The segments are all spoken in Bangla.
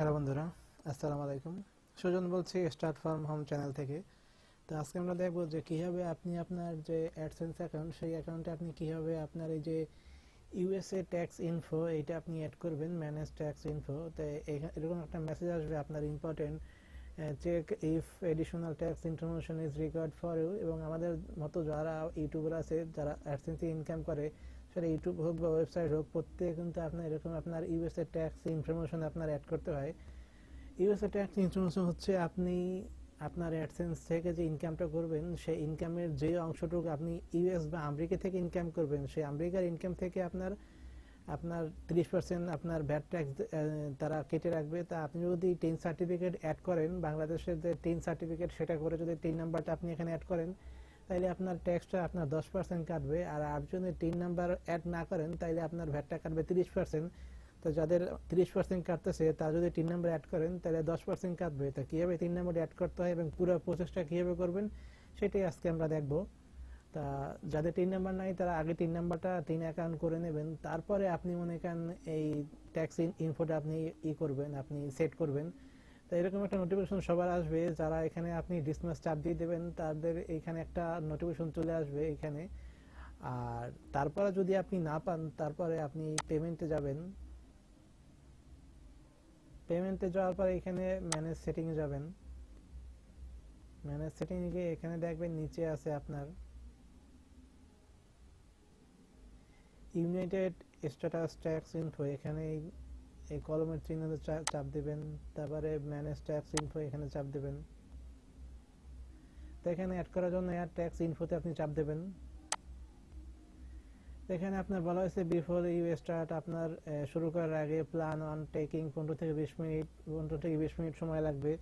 হ্যালো বন্ধুরা, আসসালামু আলাইকুম। সুজন বলছি স্টার্ট ফ্রম হোম চ্যানেল থেকে। তো আজকে আমরা দেখব যে কিভাবে আপনি আপনার যে অ্যাডসেন্স অ্যাকাউন্ট, সেই অ্যাকাউন্টে আপনি কিভাবে আপনার এই যে ইউএসএ ট্যাক্স ইনফো এইটা আপনি অ্যাড করবেন, ম্যানেজ ট্যাক্স ইনফো। তো এরকম একটা মেসেজ আসবে আপনার important, check if additional tax information is required for you. এবং আমাদের মতো যারা ইউটিউবার আছে, যারা অ্যাডসেন্সে ইনকাম করে, সেটা ইউটিউব হোক বা ওয়েবসাইট হোক, প্রত্যেকে কিন্তু আপনার এরকম আপনার ইউএসএ ট্যাক্স ইনফরমেশন আপনার অ্যাড করতে হয়। ইউএসএ ট্যাক্স ইনফরমেশন হচ্ছে আপনি আপনার অ্যাডসেন্স থেকে যে ইনকামটা করবেন, সেই ইনকামের যে অংশটুকু আপনি ইউএস বা আমেরিকা থেকে ইনকাম করবেন, সেই আমেরিকার ইনকাম থেকে আপনার আপনার 30% আপনার ভ্যাট ট্যাক্স তারা কেটে রাখবে। তা আপনি যদি 10 সার্টিফিকেট অ্যাড করেন, বাংলাদেশের যে 10 সার্টিফিকেট, সেটা করে যদি 3 নাম্বারটা আপনি এখানে অ্যাড করেন, তাইলে আপনার ট্যাক্সটা আপনার 10% কাটবে। আর যদি 3 নাম্বার অ্যাড না করেন, তাইলে আপনার ভ্যাটটা কাটবে 30%। তো যাদের 30% কাটতেছে, তারা যদি 3 নাম্বার অ্যাড করেন, তাহলে 10% কাটবে। তা কীভাবে 3 নাম্বার অ্যাড করতে হয় এবং পুরো প্রসেসটা কীভাবে করবেন, সেটাই আজকে আমরা দেখব। তা যাদের 3 নাম্বার নাই, তারা আগে 3 নাম্বারটা 3 অ্যাকাউন্ট করে নেবেন। তারপরে আপনি মনে করেন এই ট্যাক্স ইনফোটা আপনি করবেন, আপনি সেট করবেন। তো এরকম একটা নোটিফিকেশন সবার আসবে। যারা এখানে আপনি ডিসমাস চাপ দিয়ে দেবেন, তাদের এইখানে একটা নোটিফিকেশন চলে আসবে এখানে। আর তারপরে যদি আপনি না পান, তারপরে আপনি পেমেন্টে যাবেন। পেমেন্টে যাওয়ার পরে এখানে ম্যানেজ সেটিংয়ে যাবেন। ম্যানেজ সেটিংয়ে গিয়ে এখানে দেখবেন নিচে আছে আপনার ইউনাইটেড স্ট্যাটাস ট্যাক্স ইনফো। এখানে এই কলমের চিহ্নতে চাপ দিবেন, তারপরে ম্যানেজ ট্যাক্স ইনফো এখানে চাপ দিবেন। তো এখানে অ্যাড করার জন্য অ্যাড ট্যাক্স ইনফোতে আপনি চাপ দেবেন। এখানে আপনার বলা হয়েছে বিফোর ইউ স্টার্ট, আপনার শুরু করার আগে প্ল্যান অন টেকিং 15 থেকে 20 মিনিট সময় লাগবে।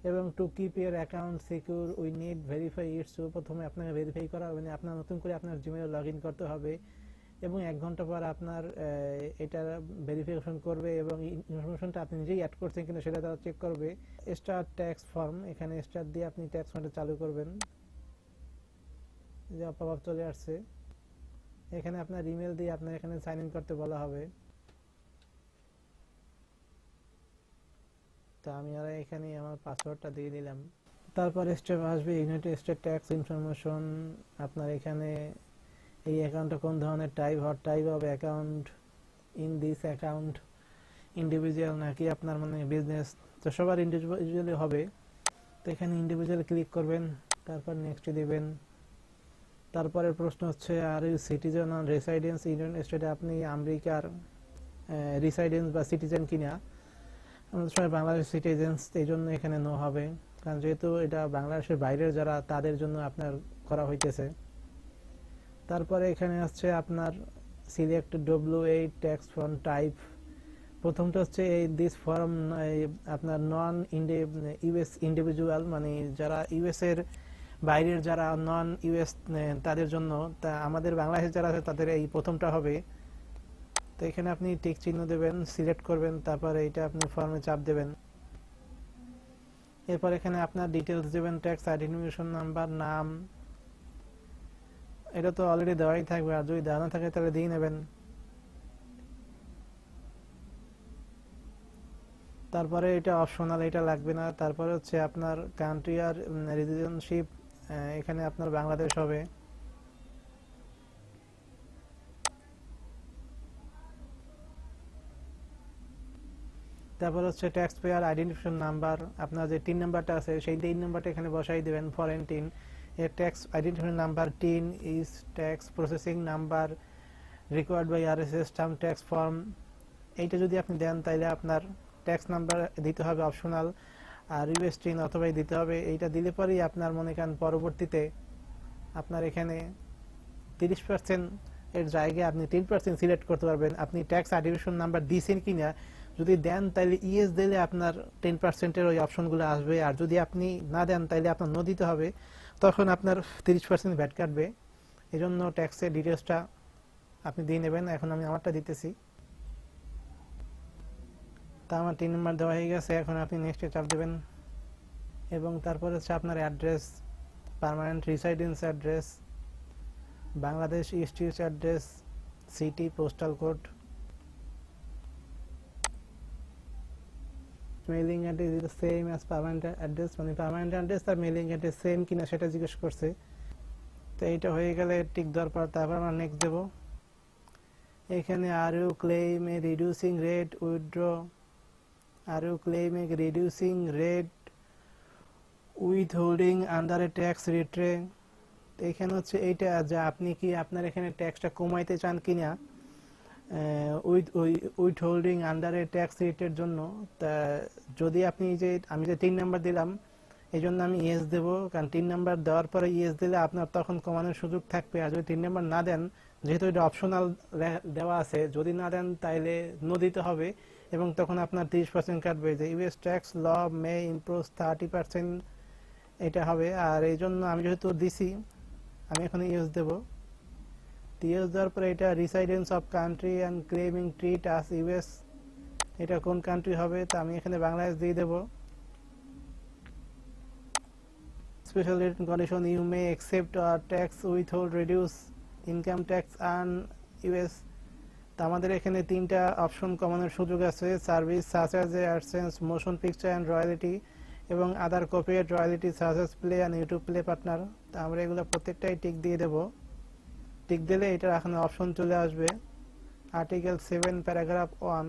এবং to keep year account secure we need verify it's. প্রথমে আপনাকে ভেরিফাই করা হবে, মানে আপনার নতুন করে আপনার জিমেইলে লগ ইন করতে হবে, এবং 1 ঘন্টা পর আপনার এটা ভেরিফিকেশন করবে এবং ইনফরমেশনটা আপনি নিজেই অ্যাড করছেন কিনা সেটা তারা চেক করবে। স্টার্ট ট্যাক্স ফর্ম, এখানে স্টার্ট দিয়ে আপনি ট্যাক্স ফর্মটা চালু করবেন। যে পপআপ চলে আসছে, এখানে আপনার ইমেল দিয়ে আপনার এখানে সাইন ইন করতে বলা হবে। তো আমি আর এখানে আমার পাসওয়ার্ডটা দিয়ে দিলাম। তারপরে স্টেপ আসবে ইউনাইটেড স্টেট ট্যাক্স ইনফরমেশন। আপনার এখানে এই অ্যাকাউন্টটা কোন ধরনের type, hot type of account, in this account individual নাকি আপনার মানে বিজনেস। তো সবার ইন্ডিভিজুয়ালি হবে। তো এখানে ইন্ডিভিজুয়াল ক্লিক করবেন, তারপর নেক্সট দিবেন। তারপরে প্রশ্ন হচ্ছে are you citizen on residence United স্টেটে, আপনি আমেরিকার রেসিডেন্স বা সিটিজেন কিনা। আমাদের সবাই বাংলাদেশ সিটিজেন্স, এই জন্য এখানে নো হবে, কারণ যেহেতু এটা বাংলাদেশের বাইরের যারা, তাদের জন্য আপনার করা হইতেছে। তারপরে এখানে হচ্ছে আপনার সিলেক্ট ডব্লিউ8 ট্যাক্স ফর্ম টাইপ। প্রথমটা হচ্ছে এই দিস ফর্ম আপনার নন ইউএস ইন্ডিভিজুয়াল, মানে যারা ইউএস এর বাইরের যারা নন ইউএস, তাদের জন্য। তা আমাদের বাংলাদেশে যারা আছে তাদের এই প্রথমটা হবে। তো এখানে আপনি টিক চিহ্ন দেবেন, সিলেক্ট করবেন, তারপরে এটা আপনি ফর্মে চাপ দেবেন। এরপর এখানে আপনার ডিটেলস দেবেন, ট্যাক্স আইডেন্টিফিকেশন নাম্বার, নাম। এটা তো অলরেডি দেওয়াই থাকবে, আর যদি দেওয়া না থাকে তাহলে দিয়ে নেবেন। তারপরে এটা অপশনাল, এটা লাগবে না। তারপরে হচ্ছে আপনার কান্ট্রি আর রেজিডেন্সিপ, এখানে আপনার বাংলাদেশ হবে। তারপর হচ্ছে ট্যাক্স পেয়ার আইডেন্টিফিকেশন নাম্বার, আপনার যে 3 নাম্বারটা আছে সেই 3 নাম্বারটা এখানে বসাই দিবেন। ফরেন টিন এর tax identification number 10 is tax processing number required by RSS stamp tax form. এইটা যদি আপনি দেন, তাইলে আপনার ট্যাক্স নাম্বার দিতে হবে অপশনাল, আর ইউএস টিন অথবাই দিতে হবে। এইটা দিলে পরেই আপনার মনে করেন পরবর্তীতে আপনার এখানে 30% এর জায়গায় আপনি 10% সিলেক্ট করতে পারবেন। আপনি ট্যাক্স আইডেন্টিফিকেশন নাম্বার দিয়েছেন কিনা, যদি দেন তাহলে ইএস দিলে আপনার 10%-এর ওই অপশনগুলো আসবে, আর যদি আপনি না দেন তাহলে আপনার নো দিতে হবে, তখন আপনার 30% ভ্যাট কাটবে। এই জন্য ট্যাক্সের ডিটেলসটা আপনি দিয়ে নেবেন। এখন আমি আমারটা দিতেছি। তা আমার 3 নাম্বার দেওয়া হয়ে গেছে। এখন আপনি নেক্সটে চাপ দেবেন, এবং তারপর হচ্ছে আপনার address, permanent residence address, Bangladesh street address, city, postal code. Mailing address is the same as permanent address, মানে পার্মানেন্ট অ্যাড্রেস আর মেইলিং অ্যাড্রেস সেম কিনা সেটা জিজ্ঞেস করছে। তো এইটা হয়ে গেলে টিক দেওয়ার পর তারপর আমরা নেক্সট দেব। এখানে are you claim a reducing rate withdraw, are you claim a reducing rate with holding under a tax রিট্রে। এখানে হচ্ছে এইটা যে আপনি কি আপনার এখানে ট্যাক্সটা কমাইতে চান কিনা with holding under a tax রেটের জন্য। তা যদি আপনি যে আমি যে 3 নাম্বার দিলাম এই জন্য আমি ইয়েস দেব, কারণ 3 নাম্বার দেওয়ার পরে ইয়েস দিলে আপনার তখন কমানোর সুযোগ থাকবে। আর যদি 3 নাম্বার না দেন, যেহেতু এটা অপশনাল দেওয়া আছে, যদি না দেন তাইলে নো দিতে হবে এবং তখন আপনার 30% কাটবে। যে ইউএস ট্যাক্স ল মে ইম্পোজ 30%, এটা হবে। আর এই জন্য আমি যেহেতু দিছি আমি এখন ইউএস দেব। ইউএস দেওয়ার পরে এটা residence of country and claiming treat as US, এটা কোন কান্ট্রি হবে তা আমি এখানে বাংলাদেশ দিয়ে দেব। Special rate condition you may accept or tax withhold reduce income tax earn US. তো আমাদের এখানে 3টা অপশন কমানোর সুযোগ আছে, service such as AdSense, motion picture and royalty এবং other copyright royalty such as play and YouTube play partner. তো আমরা এগুলো প্রত্যেকটাই টিক দিয়ে দেব। টিক দিলে এটা এখানে অপশন চলে আসবে। আর্টিকেল 7 প্যারাগ্রাফ 1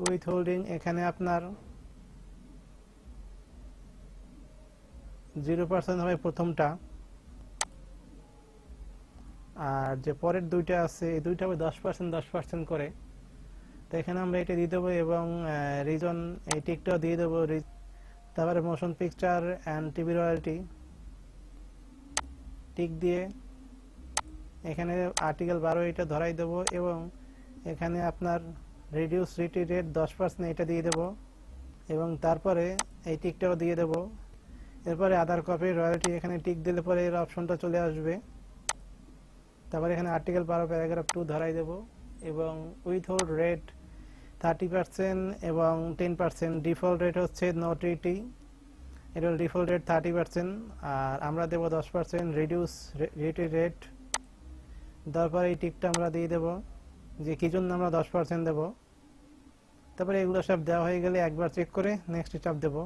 উইথ হোল্ডিং, এখানে আপনার 0% হবে প্রথমটা, আর যে পরের দুইটা আছে এই দুইটা হবে 10% করে। তো এখানে আমরা এটা দিয়ে দেবো এবং রিজন এই টিকটাও দিয়ে দেবো। তারপরে motion picture and TV royalty tick দিয়ে এখানে আর্টিকেল 12 এটা ধরাই দেব এবং এখানে আপনার রিডিউস রিটি রেট 10% এটা দিয়ে দেব এবং তারপরে এই টিকটাও দিয়ে দেব। এরপরে আদার কপি রয়্যালটি এখানে টিক দিলে পরে এর অপশনটা চলে আসবে। তারপরে এখানে আর্টিকেল 12 প্যারাগ্রাফ 2 ধরাই দেব এবং উইথহোল্ড রেট 30% এবং 10%। ডিফল্ট রেট হচ্ছে নো টিটি, এটা ডিফল্ট রেট 30% আর আমরা দেব 10% রিডিউস রিটি রেট। তারপরে এই টিকটা আমরা দিয়ে দেব যে কি জন্য আমরা 10% দেব। তারপরে এগুলো সব দেওয়া হয়ে গেলে একবার চেক করে নেক্সট চাপ দেব।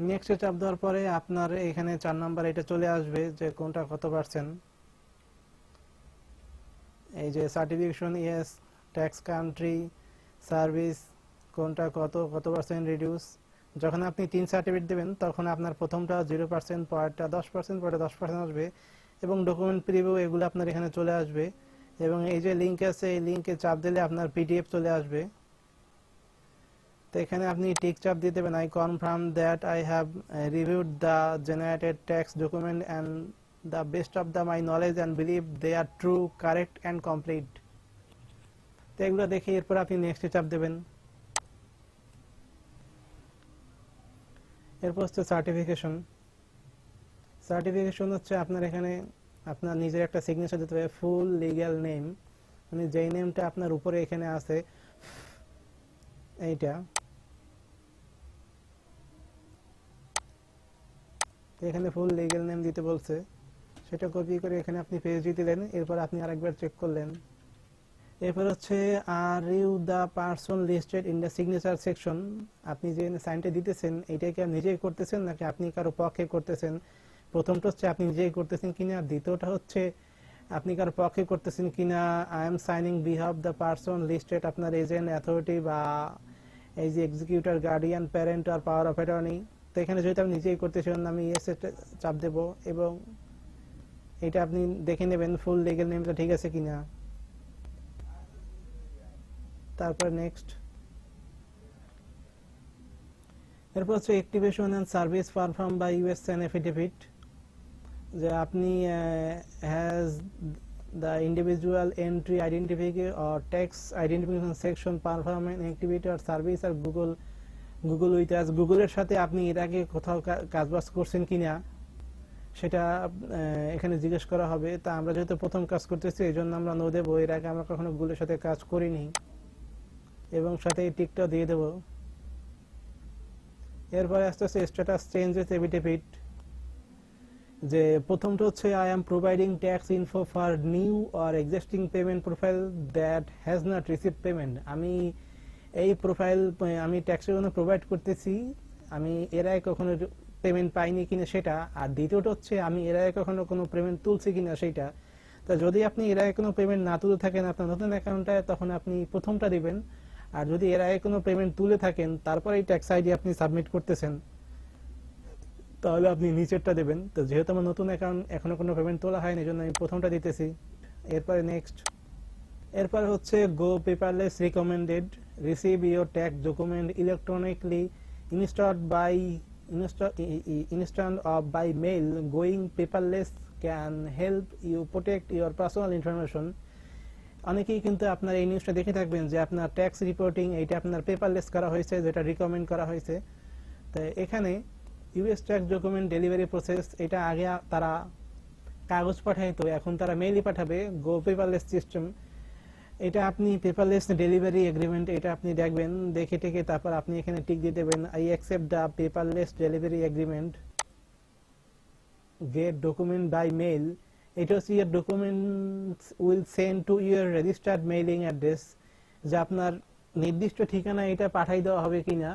নেক্সট চাপ দেওয়ার পরে আপনার এখানে 4 নাম্বার এটা চলে আসবে যে কোনটা কত পার্সেন্ট। এই যে certification yes, tax country, service কোনটা কত পার্সেন্ট রিডিউস। যখন আপনি 3 সার্টিফিকেট দেবেন তখন আপনার প্রথমটা 0%, পরেরটা 10%, পরে 10% আসবে এবং ডকুমেন্ট প্রিভিউ এগুলো আপনার এখানে চলে আসবে এবং এই যে লিংক আছে এই লিংকে চাপ দিলে আপনার পিডিএফ চলে আসবে। তো এখানে আপনি টিক চাপ দিয়ে দেবেন I confirm that I have reviewed the generated tax document and the best of the my knowledge and believe they are true, correct and complete. তো এগুলো দেখে এরপর আপনি নেক্সটে চাপ দেবেন। এরপর হচ্ছে সার্টিফিকেশন। সার্টিফিকেশন হচ্ছে আপনার এখানে আপনার নিজের একটা সিগনেচার দিতে হবে, ফুল লিগ্যাল নেম, মানে যেই নেমটা আপনার উপরে এখানে আছে এইটা। এখানে ফুল লিগ্যাল নেম দিতে বলছে, সেটা কপি করে এখানে আপনি পেজ দিলেন। এরপর আপনি আরেকবার চেক করলেন। এরপর হচ্ছে are you the person listed in the signature section. আপনি যে সাইনটা দিতেছেন এইটাকে আপনি নিজেই করতেছেন নাকি আপনি কারো পক্ষে করতেছেন। প্রথমটা হচ্ছে আপনি নিজেই করতেছেন কিনা, দ্বিতীয়টা হচ্ছে আপনি কারো পক্ষে করতেছেন কিনা। I am signing behalf the person listed, আপনার এজেন্ট, অথরিটি বা এই যে এক্সিকিউটর, গার্ডিয়ান, প্যারেন্ট আর পাওয়ার অফ অ্যাটর্নি। তো এখানে যেহেতু আপনি নিজেই করতেছেন আমি ইয়েস চাপ দেব এবং এটা আপনি দেখে নেবেন ফুল লিগ্যাল নেমটা ঠিক আছে কিনা। তারপর নেক্সট। এরপর হচ্ছে activation and service perform by US an affidavit, যে আপনি has the individual entry identification or tax identification section perform an activity or service আর গুগল উইথ আস। গুগলের সাথে আপনি এর আগে কোথাও কাজবাজ করছেন কিনা সেটা এখানে জিজ্ঞেস করা হবে। তা আমরা যেহেতু প্রথম কাজ করতেছি এই জন্য আমরা নো দেবো, এর আগে আমরা কখনো গুগলের সাথে কাজ করিনি এবং সাথে এই টিকটা দিয়ে দেব। এরপরে আস্তে আস্তে স্ট্যাটাস চেঞ্জেস এফিডেভিট, যে প্রথমটা হচ্ছে I am providing tax info for new or existing payment profile that has not receive payment. আমি এই প্রোফাইল আমি ট্যাক্সের জন্য প্রোভাইড করতেছি, আমি এর আগে কখনো পেমেন্ট পাইনি কিনা সেটা, আর দ্বিতীয়টা হচ্ছে আমি এর আগে কখনো কোনো পেমেন্ট তুলছি কিনা সেটা। তো যদি আপনি এর আগে কোনো পেমেন্ট না তুলে থাকেন আপনার নতুন অ্যাকাউন্টে, তখন আপনি প্রথমটা দিবেন। আর যদি এর আগে কোনো পেমেন্ট তুলে থাকেন তারপরে এই ট্যাক্স আইডি আপনি সাবমিট করতেছেন, তাহলে আপনি নিচেরটা দেবেন। তো যেহেতু আমার নতুন অ্যাকাউন্ট, এখনো কোনো পেমেন্ট তোলা হয়নি, এই জন্য আমি প্রথমটা দিতেছি। এরপরে নেক্সট, এরপর হচ্ছে go paperless recommended, receive your tax document electronically instant of by mail. Going paperless can help you protect your personal information. অনেকেই কিন্তু আপনার এই নিউজটা দেখে থাকবেন যে আপনার ট্যাক্স রিপোর্টিং এইটা আপনার পেপারলেস করা হয়েছে, যেটা রিকমেন্ড করা হয়েছে। তো এখানে US tax document delivery process, এটা আগে তারা কাগজ পাঠাইতো, এখন তারা মেইলই পাঠাবে। গো পেপারলেস সিস্টেম, এটা আপনি পেপারলেস ডেলিভারি এগ্রিমেন্ট, এটা আপনি দেখবেন, দেখে টেকে তারপর আপনি এখানে টিক দিয়ে দেবেন I accept the paperless delivery agreement. Get document by mail, এটা হচ্ছে your documents will send to your registered mailing address, যে আপনার নির্দিষ্ট ঠিকানা এটা পাঠাই দেওয়া হবে কিনা।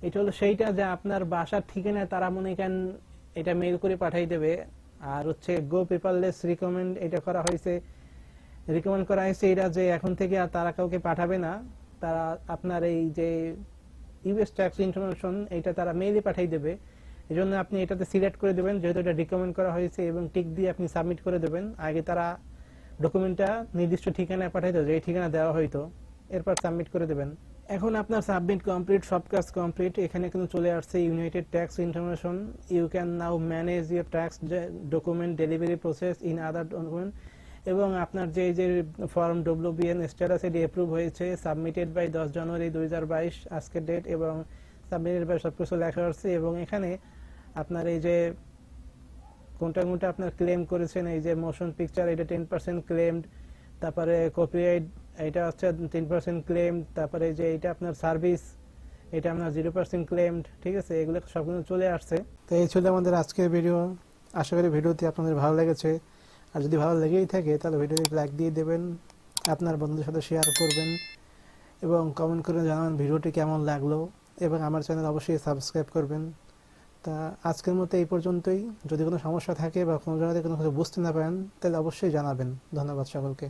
এটা হলো সেইটা যে আপনার বাসার ঠিকানায় তারা মনে করেন এটা মেইল করে পাঠাই দেবে। আর হচ্ছে গো পেপারলেস রিকমেন্ড, এটা করা হয়েছে, রিকমেন্ড করা হয়েছে এটা যে এখন থেকে আর তারা কাউকে পাঠাবে না, তারা আপনার এই যে ইউএস ট্যাক্স ইনফরমেশন এটা তারা মেইলে পাঠিয়ে দেবে। এই জন্য আপনি এটাতে সিলেক্ট করে দেবেন যেহেতু এটা রিকমেন্ড করা হয়েছে, এবং টিক দিয়ে আপনি সাবমিট করে দেবেন। আগে তারা ডকুমেন্টটা নির্দিষ্ট ঠিকানায় পাঠিয়ে দেবে, এই ঠিকানা দেওয়া হয়তো, এরপর সাবমিট করে দেবেন। এখন আপনার সাবমিট কমপ্লিট, সব কাজ কমপ্লিট। এখানে কিন্তু চলে আসছে united tax information, you can now manage your tax document delivery process in other document. এবং আপনার যে ফর্ম ডব্লিউবিএন স্ট্যাটাস এটি অ্যাপ্রুভ হয়েছে, সাবমিটেড বাই 10 জানুয়ারি 2022 আজকের ডেট, এবং সাবমিটেড বাই সবকিছু লেখা আছে। এবং এখানে আপনার এই যে কোনটা কোনটা আপনার ক্লেম করেছেন, এই যে মোশন পিকচার এটা 10% ক্লেমড, তারপরে কপিরাইট এটা হচ্ছে 10% ক্লেমড, তারপরে যে এটা আপনার সার্ভিস এটা আপনার 0% ক্লেমড। ঠিক আছে, এগুলো সবগুলো চলে আসছে। তো এই ছিল আমাদের আজকের ভিডিও। আশা করি ভিডিওটি আপনাদের ভালো লেগেছে। আর যদি ভালো লেগেই থাকে তাহলে ভিডিওটি লাইক দিয়ে দেবেন, আপনার বন্ধুদের সাথে শেয়ার করবেন, এবং কমেন্ট করে জানাবেন ভিডিওটি কেমন লাগলো, এবং আমার চ্যানেল অবশ্যই সাবস্ক্রাইব করবেন। তা আজকের মতো এই পর্যন্তই। যদি কোনো সমস্যা থাকে বা কোনো জায়গাতে কোনো কিছু বুঝতে না পারেন তাহলে অবশ্যই জানাবেন। ধন্যবাদ সকলকে।